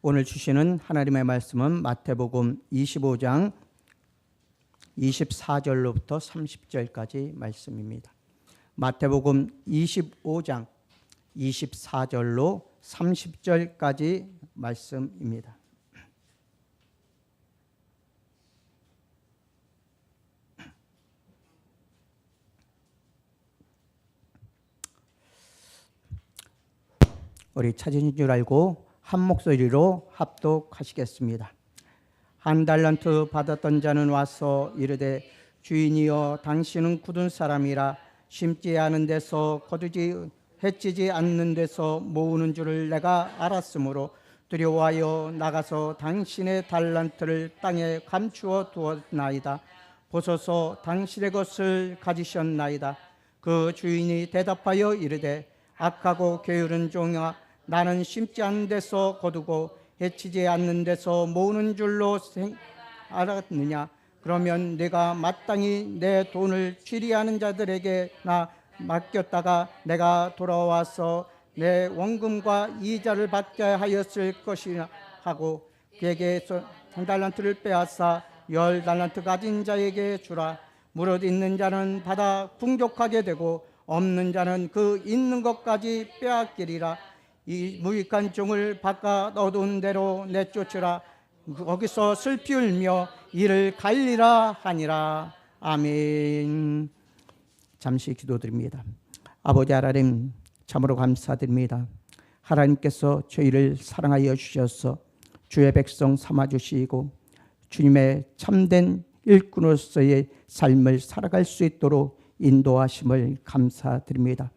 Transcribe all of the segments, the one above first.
오늘 주시는 하나님의 말씀은 마태복음 25장 24절로부터 30절까지 말씀입니다. 마태복음 25장 24절로 30절까지 말씀입니다. 우리 찾으신 줄 알고 한 목소리로 합독하시겠습니다. 한 달란트 받았던 자는 와서 이르되 주인이여 당신은 굳은 사람이라 심지 않은 데서 거두지 해치지 않는 데서 모으는 줄을 내가 알았으므로 두려워하여 나가서 당신의 달란트를 땅에 감추어 두었나이다. 보소서 당신의 것을 가지셨나이다. 그 주인이 대답하여 이르되 악하고 게으른 종아 나는 심지 않는 데서 거두고 해치지 않는 데서 모으는 줄로 알았느냐? 그러면 내가 마땅히 내 돈을 취리하는 자들에게 나 맡겼다가 내가 돌아와서 내 원금과 이자를 받게 하였을 것이나 하고 그에게서 한 달란트를 빼앗아 10달란트 가진 자에게 주라. 무릇 있는 자는 받아 풍족하게 되고 없는 자는 그 있는 것까지 빼앗기리라. 이 무익한 종을 바깥 어두운 데로 내쫓으라. 거기서 슬피 울며 이를 갈리라 하니라. 아멘. 잠시 기도드립니다. 아버지 하나님, 참으로 감사드립니다. 하나님께서 저희를 사랑하여 주셔서 주의 백성 삼아주시고 주님의 참된 일꾼으로서의 삶을 살아갈 수 있도록 인도하심을 감사드립니다.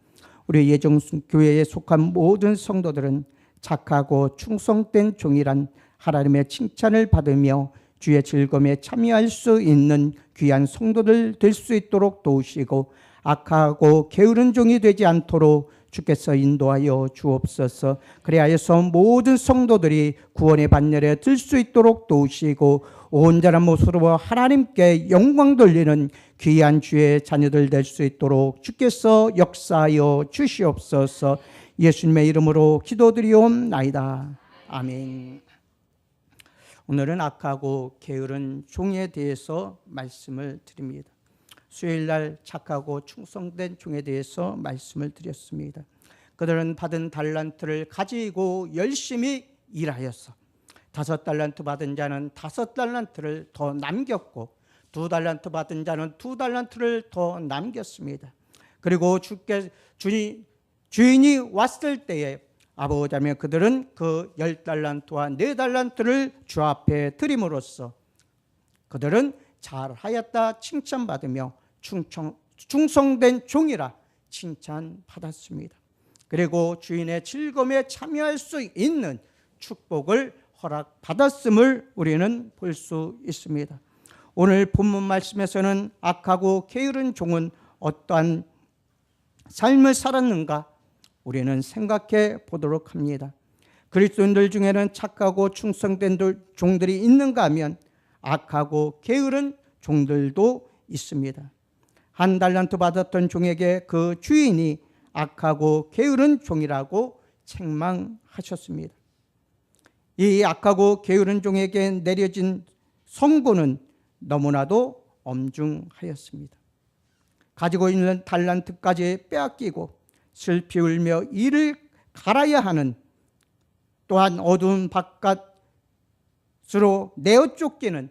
우리 예정교회에 속한 모든 성도들은 착하고 충성된 종이란 하나님의 칭찬을 받으며 주의 즐거움에 참여할 수 있는 귀한 성도들 될 수 있도록 도우시고 악하고 게으른 종이 되지 않도록 주께서 인도하여 주옵소서. 그리하여서 모든 성도들이 구원의 반열에 들 수 있도록 도우시고 온전한 모습으로 하나님께 영광 돌리는 귀한 주의 자녀들 될 수 있도록 주께서 역사하여 주시옵소서. 예수님의 이름으로 기도드리옵나이다. 아멘. 오늘은 악하고 게으른 종에 대해서 말씀을 드립니다. 수요일날 착하고 충성된 종에 대해서 말씀을 드렸습니다. 그들은 받은 달란트를 가지고 열심히 일하였어. 5달란트 받은 자는 5달란트를 더 남겼고 2달란트 받은 자는 2달란트를 더 남겼습니다. 그리고 주인이 왔을 때에 아버지며 그들은 그 10달란트와 4달란트를 주 앞에 드림으로써 그들은 잘하였다 칭찬받으며 충성된 종이라 칭찬받았습니다. 그리고 주인의 즐거움에 참여할 수 있는 축복을 허락받았음을 우리는 볼 수 있습니다. 오늘 본문 말씀에서는 악하고 게으른 종은 어떠한 삶을 살았는가 우리는 생각해 보도록 합니다. 그리스도인들 중에는 착하고 충성된 종들이 있는가 하면 악하고 게으른 종들도 있습니다. 한 달란트 받았던 종에게 그 주인이 악하고 게으른 종이라고 책망하셨습니다. 이 악하고 게으른 종에게 내려진 선고는 너무나도 엄중하였습니다. 가지고 있는 달란트까지 빼앗기고 슬피 울며 이를 갈아야 하는, 또한 어두운 바깥으로 내어 쫓기는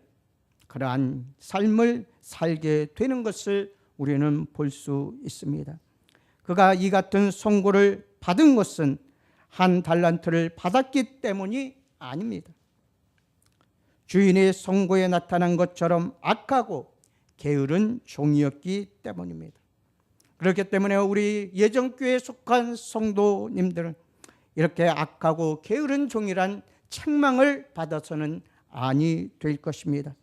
그러한 삶을 살게 되는 것을 우리는 볼 수 있습니다. 그가 이 같은 선고를 받은 것은 한 달란트를 받았기 때문이 아닙니다. 주인의 선고에 나타난 것처럼 악하고 게으른 종이었기 때문입니다. 그렇기 때문에 우리 예정교회에 속한 성도님들은 이렇게 악하고 게으른 종이란 책망을 받아서는 아니 될 것입니다.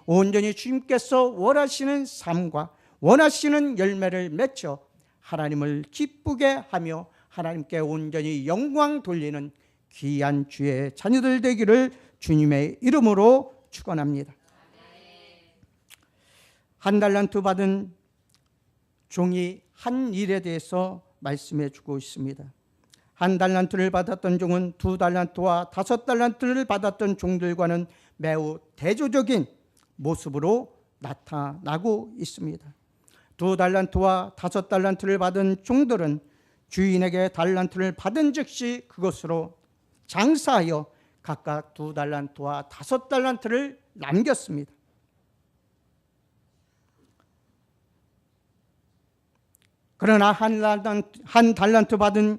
온전히 주님께서 원하시는 삶과 원하시는 열매를 맺어 하나님을 기쁘게 하며 하나님께 온전히 영광 돌리는 귀한 주의 자녀들 되기를 주님의 이름으로 축원합니다. 한 달란트 받은 종이 한 일에 대해서 말씀해 주고 있습니다. 한 달란트를 받았던 종은 2달란트와 5달란트를 받았던 종들과는 매우 대조적인 모습으로 나타나고 있습니다. 2달란트와 5달란트를 받은 종들은 주인에게 달란트를 받은 즉시 그것으로 장사하여 각각 2달란트와 5달란트를 남겼습니다. 그러나 한 달란트 받은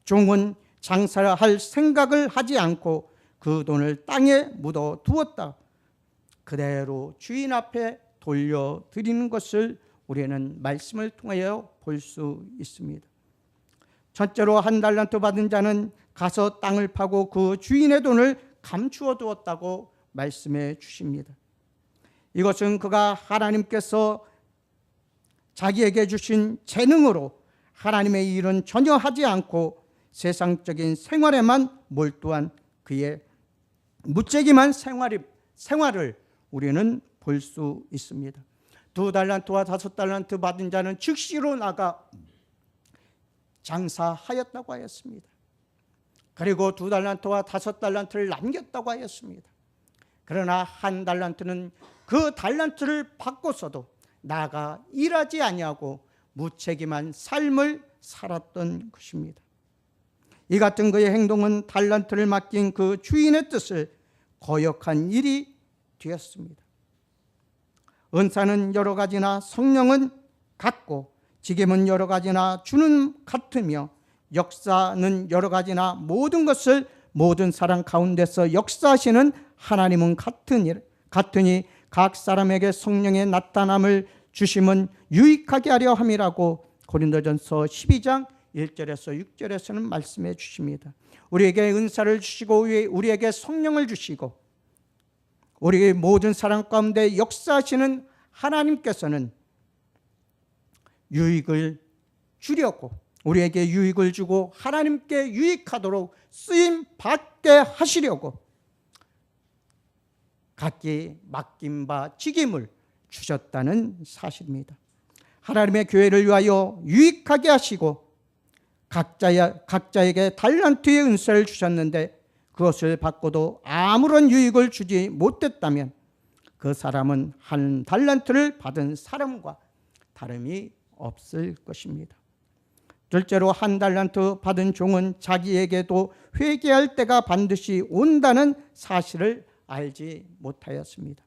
종은 장사를 할 생각을 하지 않고 그 돈을 땅에 묻어 두었다. 그대로 주인 앞에 돌려드리는 것을 우리는 말씀을 통하여 볼 수 있습니다. 첫째로 한 달란트 받은 자는 가서 땅을 파고 그 주인의 돈을 감추어 두었다고 말씀해 주십니다. 이것은 그가 하나님께서 자기에게 주신 재능으로 하나님의 일은 전혀 하지 않고 세상적인 생활에만 몰두한 그의 무책임한 생활을 우리는 볼 수 있습니다. 2달란트와 5달란트 받은 자는 즉시로 나가 장사하였다고 하였습니다. 그리고 2달란트와 5달란트를 남겼다고 하였습니다. 그러나 한 달란트는 그 달란트를 받고서도 나가 일하지 아니하고 무책임한 삶을 살았던 것입니다. 이 같은 그의 행동은 달란트를 맡긴 그 주인의 뜻을 거역한 일이 되었습니다. 은사는 여러 가지나 성령은 같고 직임은 여러 가지나 주는 같으며 역사는 여러 가지나 모든 것을 모든 사람 가운데서 역사하시는 하나님은 같으니 각 사람에게 성령의 나타남을 주심은 유익하게 하려 함이라고 고린도전서 12장 1절에서 6절에서는 말씀해 주십니다. 우리에게 은사를 주시고 우리에게 성령을 주시고 우리 모든 사람 가운데 역사하시는 하나님께서는 유익을 주려고 우리에게 유익을 주고 하나님께 유익하도록 쓰임 받게 하시려고 각기 맡긴 바 직임을 주셨다는 사실입니다. 하나님의 교회를 위하여 유익하게 하시고 각자에게 달란트의 은사를 주셨는데 그것을 받고도 아무런 유익을 주지 못했다면 그 사람은 한 달란트를 받은 사람과 다름이 없을 것입니다. 둘째로 한 달란트 받은 종은 자기에게도 회개할 때가 반드시 온다는 사실을 알지 못하였습니다.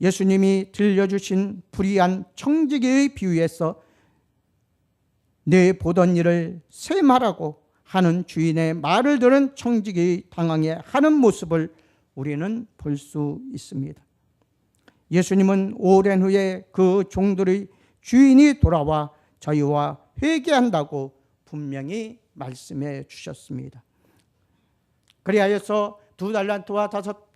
예수님이 들려주신 불의한 청지기의 비유에서 내 보던 일을 셈하라고 하는 주인의 말을 들은 청지기 당황해 하는 모습을 우리는 볼 수 있습니다. 예수님은 오랜 후에 그 종들의 주인이 돌아와 저희와 회개한다고 분명히 말씀해 주셨습니다. 그리하여서 2달란트와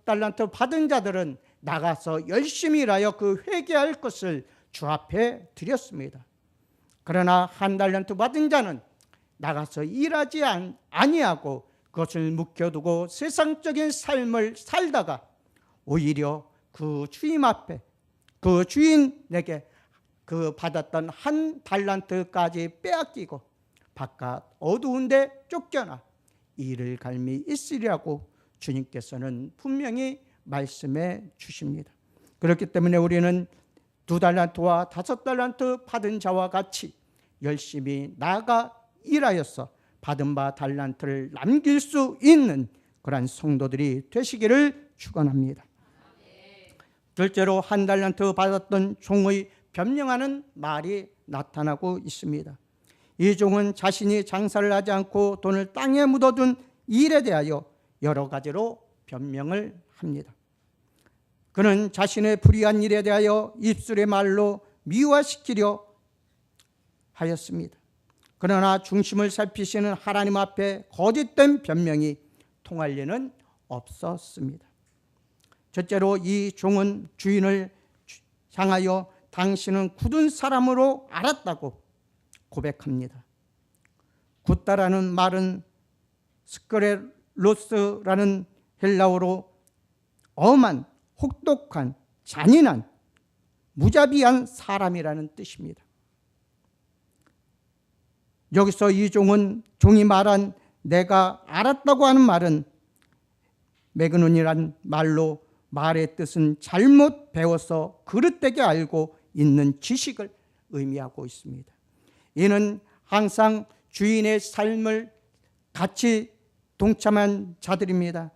5달란트 받은 자들은 나가서 열심히 일하여 그 회개할 것을 주 앞에 드렸습니다. 그러나 한 달란트 받은 자는 나가서 일하지 아니하고 그것을 묵혀두고 세상적인 삶을 살다가 오히려 그 주인 앞에 그 주인에게 그 받았던 한 달란트까지 빼앗기고 바깥 어두운 데 쫓겨나 이를 갈미 있으리라고 주님께서는 분명히 말씀해 주십니다. 그렇기 때문에 우리는 2달란트와 5달란트 받은 자와 같이 열심히 나가 일하여서 받은 바 달란트를 남길 수 있는 그러한 성도들이 되시기를 축원합니다. 둘째로 한 달란트 받았던 종의 변명하는 말이 나타나고 있습니다. 이 종은 자신이 장사를 하지 않고 돈을 땅에 묻어둔 일에 대하여 여러 가지로 변명을 합니다. 그는 자신의 불의한 일에 대하여 입술의 말로 미화시키려 하였습니다. 그러나 중심을 살피시는 하나님 앞에 거짓된 변명이 통할 리는 없었습니다. 첫째로 이 종은 주인을 향하여 당신은 굳은 사람으로 알았다고 고백합니다. 굳다라는 말은 스크레로스라는 헬라어로 엄한, 혹독한, 잔인한, 무자비한 사람이라는 뜻입니다. 여기서 이 종이 말한 내가 알았다고 하는 말은 매그논이란 말로 말의 뜻은 잘못 배워서 그릇되게 알고 있는 지식을 의미하고 있습니다. 이는 항상 주인의 삶을 같이 동참한 자들입니다.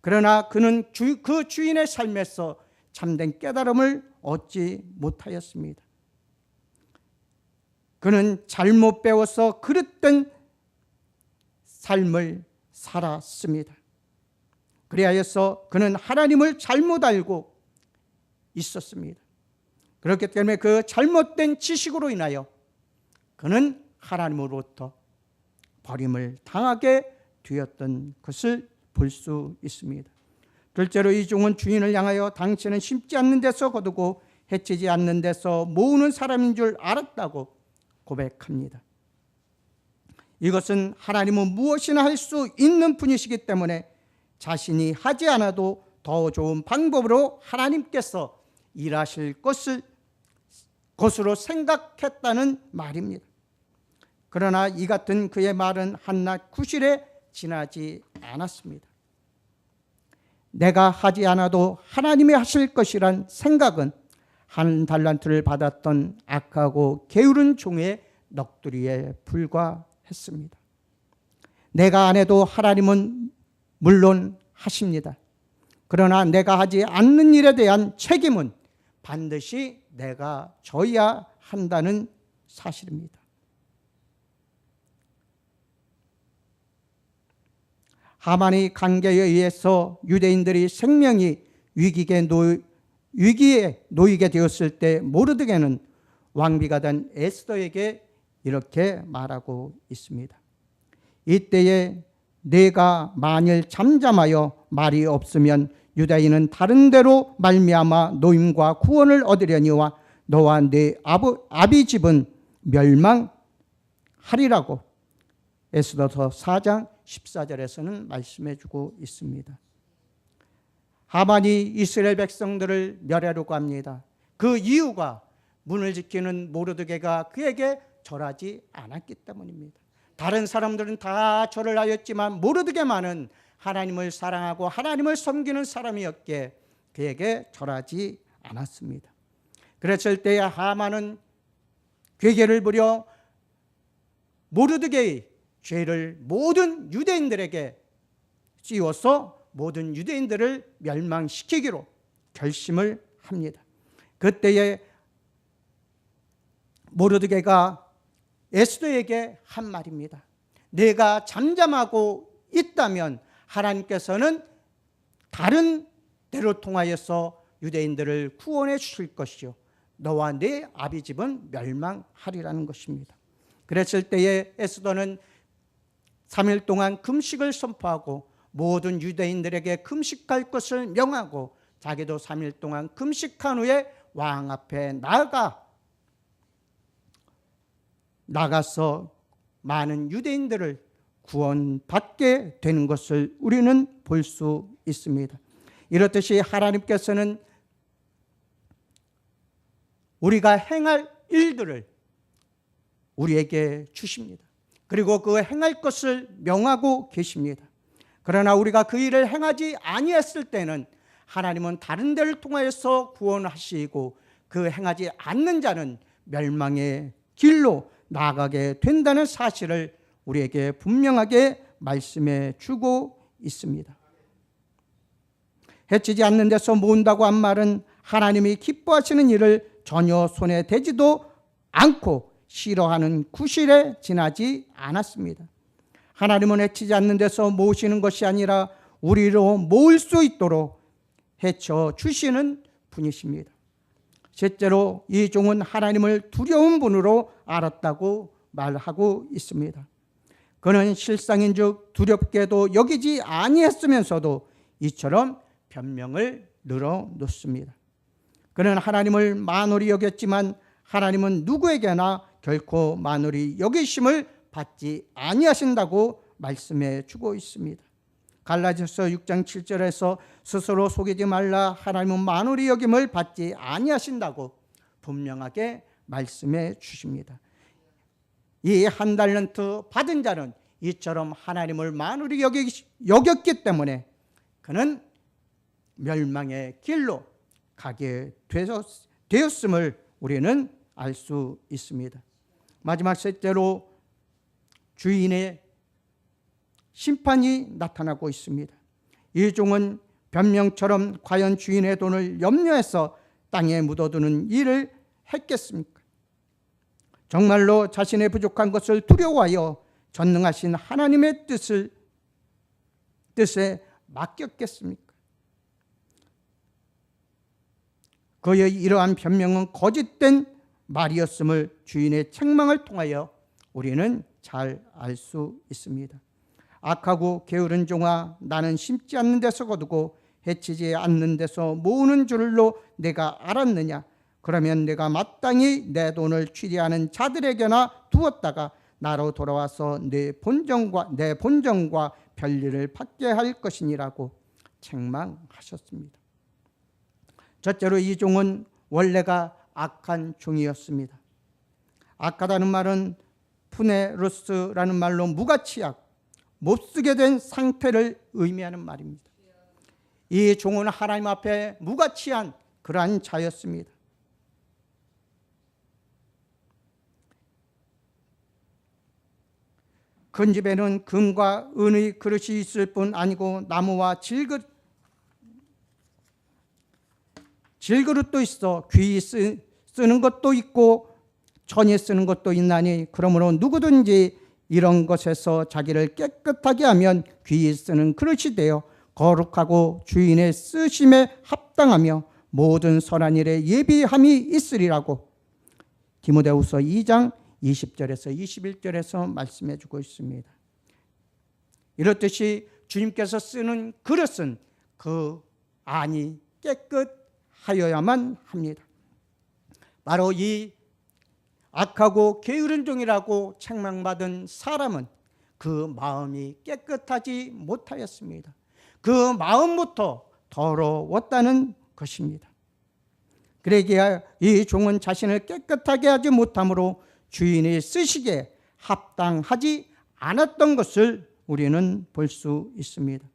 그러나 그는 그 주인의 삶에서 참된 깨달음을 얻지 못하였습니다. 그는 잘못 배워서 그릇된 삶을 살았습니다. 그리하여서 그는 하나님을 잘못 알고 있었습니다. 그렇기 때문에 그 잘못된 지식으로 인하여 그는 하나님으로부터 버림을 당하게 되었던 것을 볼 수 있습니다. 둘째로 이 종은 주인을 향하여 당신은 심지 않는 데서 거두고 해치지 않는 데서 모으는 사람인 줄 알았다고 고백합니다. 이것은 하나님은 무엇이나 할 수 있는 분이시기 때문에 자신이 하지 않아도 더 좋은 방법으로 하나님께서 일하실 것으로 생각했다는 말입니다. 그러나 이 같은 그의 말은 한낱 구실에 지나지 않았습니다. 내가 하지 않아도 하나님이 하실 것이란 생각은 한 달란트를 받았던 악하고 게으른 종의 넋두리에 불과했습니다. 내가 안 해도 하나님은 물론 하십니다. 그러나 내가 하지 않는 일에 대한 책임은 반드시 내가 져야 한다는 사실입니다. 하만의 관계에 의해서 유대인들이 생명이 위기에 놓이게 되었을 때 모르드게는 왕비가 된 에스더에게 이렇게 말하고 있습니다. 이때에 내가 만일 잠잠하여 말이 없으면 유다인은 다른 데로 말미암아 노임과 구원을 얻으려니와 너와 네 아비 집은 멸망하리라고 에스더서 4장 14절에서는 말씀해 주고 있습니다. 하만이 이스라엘 백성들을 멸하려고 합니다. 그 이유가 문을 지키는 모르드게가 그에게 절하지 않았기 때문입니다. 다른 사람들은 다 절을 하였지만 모르드게만은 하나님을 사랑하고 하나님을 섬기는 사람이었기에 그에게 절하지 않았습니다. 그랬을 때 하만은 괴계를 부려 모르드게의 죄를 모든 유대인들에게 씌워서 모든 유대인들을 멸망시키기로 결심을 합니다. 그때에 모르드게가 에스더에게 한 말입니다. 내가 잠잠하고 있다면 하나님께서는 다른 데로 통하여서 유대인들을 구원해 주실 것이요 너와 네 아비 집은 멸망하리라는 것입니다. 그랬을 때에 에스더는 3일 동안 금식을 선포하고 모든 유대인들에게 금식할 것을 명하고 자기도 3일 동안 금식한 후에 왕 앞에 나가서 많은 유대인들을 구원받게 되는 것을 우리는 볼 수 있습니다. 이렇듯이 하나님께서는 우리가 행할 일들을 우리에게 주십니다. 그리고 그 행할 것을 명하고 계십니다. 그러나 우리가 그 일을 행하지 아니했을 때는 하나님은 다른 데를 통하여서 구원하시고 그 행하지 않는 자는 멸망의 길로 나아가게 된다는 사실을 우리에게 분명하게 말씀해 주고 있습니다. 해치지 않는 데서 모은다고 한 말은 하나님이 기뻐하시는 일을 전혀 손에 대지도 않고 싫어하는 구실에 지나지 않았습니다. 하나님은 해치지 않는 데서 모으시는 것이 아니라 우리로 모을 수 있도록 해쳐 주시는 분이십니다. 실제로 이 종은 하나님을 두려운 분으로 알았다고 말하고 있습니다. 그는 실상인즉 두렵게도 여기지 아니했으면서도 이처럼 변명을 늘어놓습니다. 그는 하나님을 만홀히 여겼지만 하나님은 누구에게나 결코 만홀히 여기심을 받지 아니하신다고 말씀해 주고 있습니다. 갈라디아서 6장 7절에서 스스로 속이지 말라 하나님은 만홀히 여김을 받지 아니하신다고 분명하게 말씀해 주십니다. 이 한 달란트 받은 자는 이처럼 하나님을 만으로 여겼기 때문에 그는 멸망의 길로 가게 되었음을 우리는 알 수 있습니다. 마지막 셋째로 주인의 심판이 나타나고 있습니다. 이 종은 변명처럼 과연 주인의 돈을 염려해서 땅에 묻어두는 일을 했겠습니까? 정말로 자신의 부족한 것을 두려워하여 전능하신 하나님의 뜻에 맡겼겠습니까? 그의 이러한 변명은 거짓된 말이었음을 주인의 책망을 통하여 우리는 잘 알 수 있습니다. 악하고 게으른 종아, 나는 심지 않는 데서 거두고 해치지 않는 데서 모으는 줄로 내가 알았느냐? 그러면 내가 마땅히 내 돈을 취리하는 자들에게나 두었다가 나로 돌아와서 내 본전과 별일을 받게 할 것이니라고 책망하셨습니다. 첫째로 이 종은 원래가 악한 종이었습니다. 악하다는 말은 푸네루스라는 말로 무가치 악, 못쓰게 된 상태를 의미하는 말입니다. 이 종은 하나님 앞에 무가치한 그러한 자였습니다. 큰 집에는 금과 은의 그릇이 있을 뿐 아니고 나무와 질그릇도 있어 귀히 쓰는 것도 있고 천이 쓰는 것도 있나니 그러므로 누구든지 이런 것에서 자기를 깨끗하게 하면 귀히 쓰는 그릇이 되어 거룩하고 주인의 쓰심에 합당하며 모든 선한 일에 예비함이 있으리라고 디모데후서 2장 20절에서 21절에서 말씀해 주고 있습니다. 이렇듯이 주님께서 쓰는 그릇은 그 안이 깨끗하여야만 합니다. 바로 이 악하고 게으른 종이라고 책망받은 사람은 그 마음이 깨끗하지 못하였습니다. 그 마음부터 더러웠다는 것입니다. 그러기에 이 종은 자신을 깨끗하게 하지 못함으로 주인이 쓰시기에 합당하지 않았던 것을 우리는 볼 수 있습니다.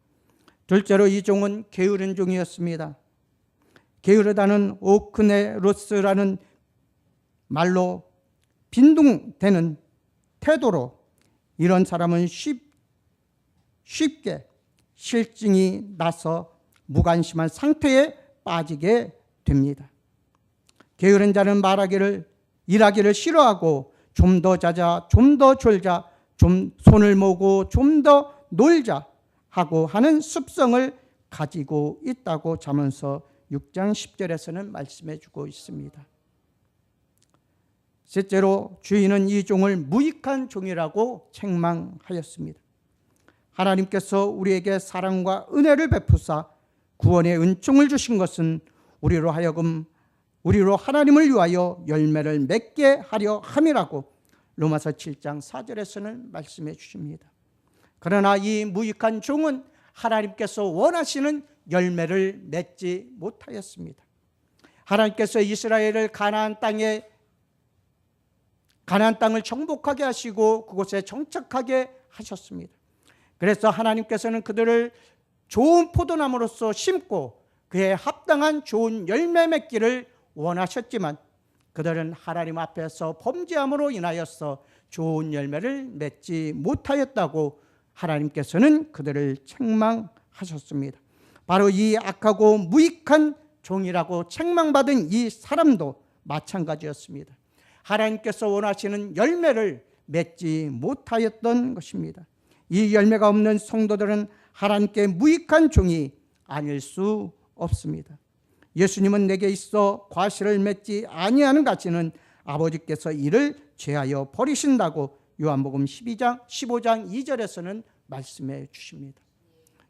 둘째로 이 종은 게으른 종이었습니다. 게으르다는 오크네로스라는 말로 빈둥대는 태도로 이런 사람은 쉽게 실증이 나서 무관심한 상태에 빠지게 됩니다. 게으른 자는 일하기를 싫어하고 좀 더 자자, 좀 더 졸자, 좀 손을 모으고 좀 더 놀자 하고 하는 습성을 가지고 있다고 잠언서 6장 10절에서는 말씀해 주고 있습니다. 셋째로 주인은 이 종을 무익한 종이라고 책망하였습니다. 하나님께서 우리에게 사랑과 은혜를 베푸사 구원의 은총을 주신 것은 우리로 하나님을 위하여 열매를 맺게 하려 함이라고 로마서 7장 4절에서는 말씀해 주십니다. 그러나 이 무익한 종은 하나님께서 원하시는 열매를 맺지 못하였습니다. 하나님께서 이스라엘을 가나안 땅을 정복하게 하시고 그곳에 정착하게 하셨습니다. 그래서 하나님께서는 그들을 좋은 포도나무로서 심고 그에 합당한 좋은 열매 맺기를 원하셨지만 그들은 하나님 앞에서 범죄함으로 인하여서 좋은 열매를 맺지 못하였다고 하나님께서는 그들을 책망하셨습니다. 바로 이 악하고 무익한 종이라고 책망받은 이 사람도 마찬가지였습니다. 하나님께서 원하시는 열매를 맺지 못하였던 것입니다. 이 열매가 없는 성도들은 하나님께 무익한 종이 아닐 수 없습니다. 예수님은 내게 있어 과실을 맺지 아니하는 가지는 아버지께서 이를 죄하여 버리신다고 요한복음 15장 2절에서는 말씀해 주십니다.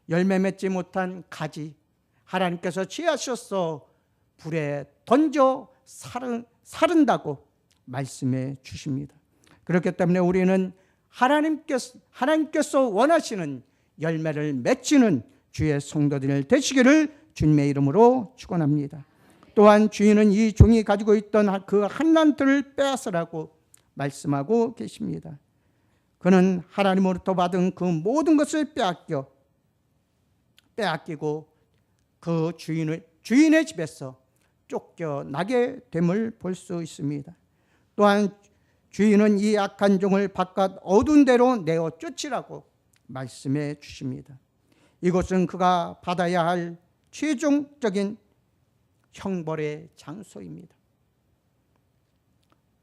열매 맺지 못한 가지 하나님께서 죄하셔서 불에 던져 사른다고 말씀해 주십니다. 그렇기 때문에 우리는 하나님께서 원하시는 열매를 맺히는 주의 성도들 되시기를 주님의 이름으로 축원합니다. 또한 주인은 이 종이 가지고 있던 그 한 란트를 빼앗으라고 말씀하고 계십니다. 그는 하나님으로부터 받은 그 모든 것을 빼앗기고 그 주인의 집에서 쫓겨나게 됨을 볼 수 있습니다. 또한 주인은 이 악한 종을 바깥 어두운 데로 내어 쫓으라고 말씀해 주십니다. 이곳은 그가 받아야 할 최종적인 형벌의 장소입니다.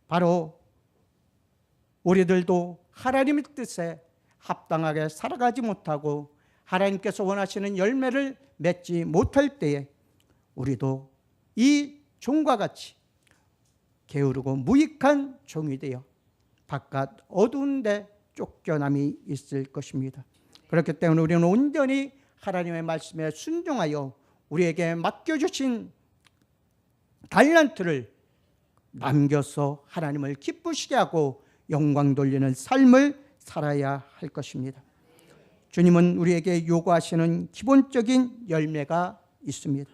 바로 우리들도 하나님의 뜻에 합당하게 살아가지 못하고 하나님께서 원하시는 열매를 맺지 못할 때에 우리도 이 종과 같이 게으르고 무익한 종이 되어 바깥 어두운 데 쫓겨남이 있을 것입니다. 그렇기 때문에 우리는 온전히 하나님의 말씀에 순종하여 우리에게 맡겨주신 달란트를 남겨서 하나님을 기쁘시게 하고 영광 돌리는 삶을 살아야 할 것입니다. 주님은 우리에게 요구하시는 기본적인 열매가 있습니다.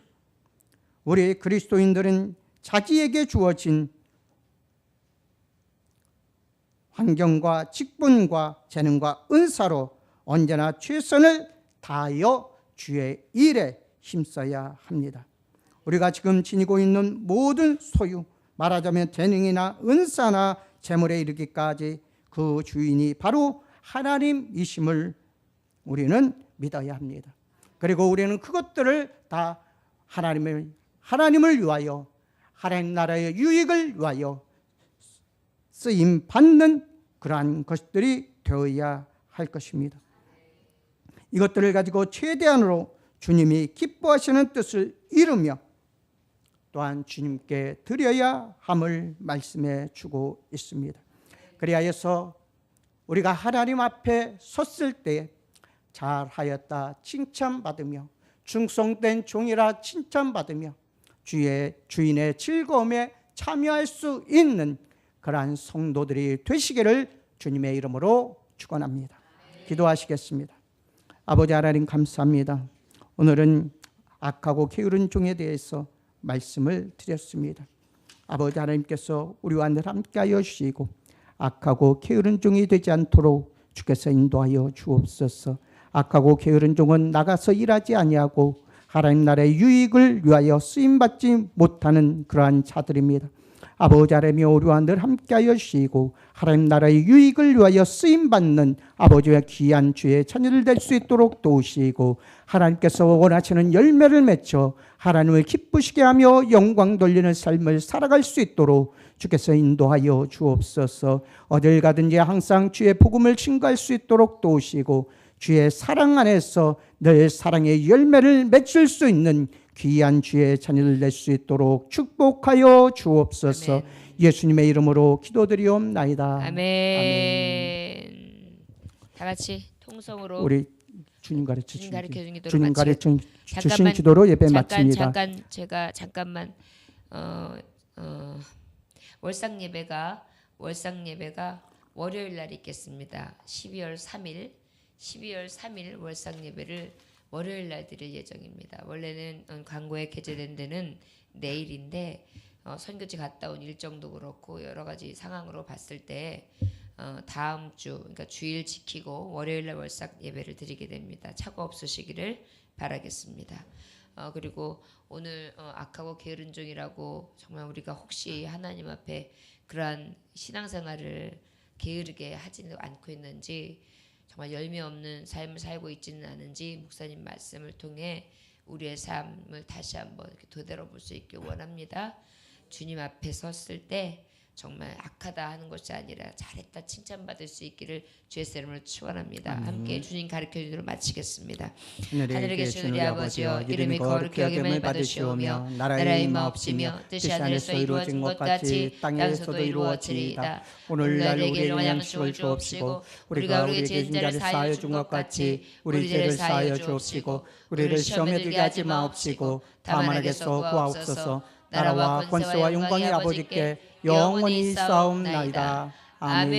우리 그리스도인들은 자기에게 주어진 환경과 직분과 재능과 은사로 언제나 최선을 다하여 주의 일에 힘써야 합니다. 우리가 지금 지니고 있는 모든 소유, 말하자면 재능이나 은사나 재물에 이르기까지 그 주인이 바로 하나님이심을 우리는 믿어야 합니다. 그리고 우리는 그것들을 다 하나님을 위하여, 하나님 나라의 유익을 위하여 쓰임 받는 그러한 것들이 되어야 할 것입니다. 이것들을 가지고 최대한으로 주님이 기뻐하시는 뜻을 이루며 또한 주님께 드려야 함을 말씀해 주고 있습니다. 그리하여서 우리가 하나님 앞에 섰을 때 잘하였다 칭찬받으며 충성된 종이라 칭찬받으며 주인의 즐거움에 참여할 수 있는 그러한 성도들이 되시기를 주님의 이름으로 축원합니다. 기도하시겠습니다. 아버지 하나님 감사합니다. 오늘은 악하고 게으른 종에 대해서 말씀을 드렸습니다. 아버지 하나님께서 우리와 늘 함께하여 주시고 악하고 게으른 종이 되지 않도록 주께서 인도하여 주옵소서. 악하고 게으른 종은 나가서 일하지 아니하고 하나님 나라의 유익을 위하여 쓰임받지 못하는 그러한 자들입니다. 아버지 하나님이 우리와 늘 함께하여 주시고 하나님 나라의 유익을 위하여 쓰임받는 아버지의 귀한 주의 자녀들 될 수 있도록 도우시고 하나님께서 원하시는 열매를 맺어 하나님을 기쁘시게 하며 영광 돌리는 삶을 살아갈 수 있도록 주께서 인도하여 주옵소서. 어딜 가든지 항상 주의 복음을 증거할 수 있도록 도우시고 주의 사랑 안에서 늘 사랑의 열매를 맺을 수 있는 귀한 주의 자녀들 될 수 있도록 축복하여 주옵소서. 아멘. 예수님의 이름으로 기도드리옵나이다. 아멘. 다 같이 통성으로 우리 주님 가르쳐 주신 기도로 예배 마칩니다. 잠깐만 월상 예배가 월요일 날 있겠습니다. 12월 3일 월상 예배를 월요일 날 드릴 예정입니다. 원래는 광고에 게재된 데는 내일인데 선교지 갔다 온 일정도 그렇고 여러 가지 상황으로 봤을 때 다음 주 그러니까 주일 지키고 월요일 날 월상 예배를 드리게 됩니다. 착오 없으시기를 바라겠습니다. 그리고 오늘 악하고 게으른 종이라고 정말 우리가 혹시 하나님 앞에 그러한 신앙생활을 게으르게 하지는 않고 있는지 정말 열매 없는 삶을 살고 있지는 않은지 목사님 말씀을 통해 우리의 삶을 다시 한번 이렇게 되돌아볼 수 있길 원합니다. 주님 앞에 섰을 때 정말 악하다 하는 것이 아니라 잘했다 칭찬받을 수 있기를 주의 이름으로 축원합니다. 함께 주님 가르쳐 주도록 마치겠습니다. 하늘에 계신 우리 아버지여 이름이 거룩히 여김을 받으시오며 나라의 임하옵시며 뜻이 하늘에서 이루어진 것 같이 땅에서도 이루어지리이다. 오늘날 우리에게 양식을 주옵시고 우리가 우리에게 진 자를 사하여 준 것 같이 우리 죄를 사하여 주옵시고 우리를 시험에 들게 하지 마옵시고 다만 악에서 구하옵소서. 나라와 권세와 영광이 아버지께 영원히 있사옵나이다. 아멘.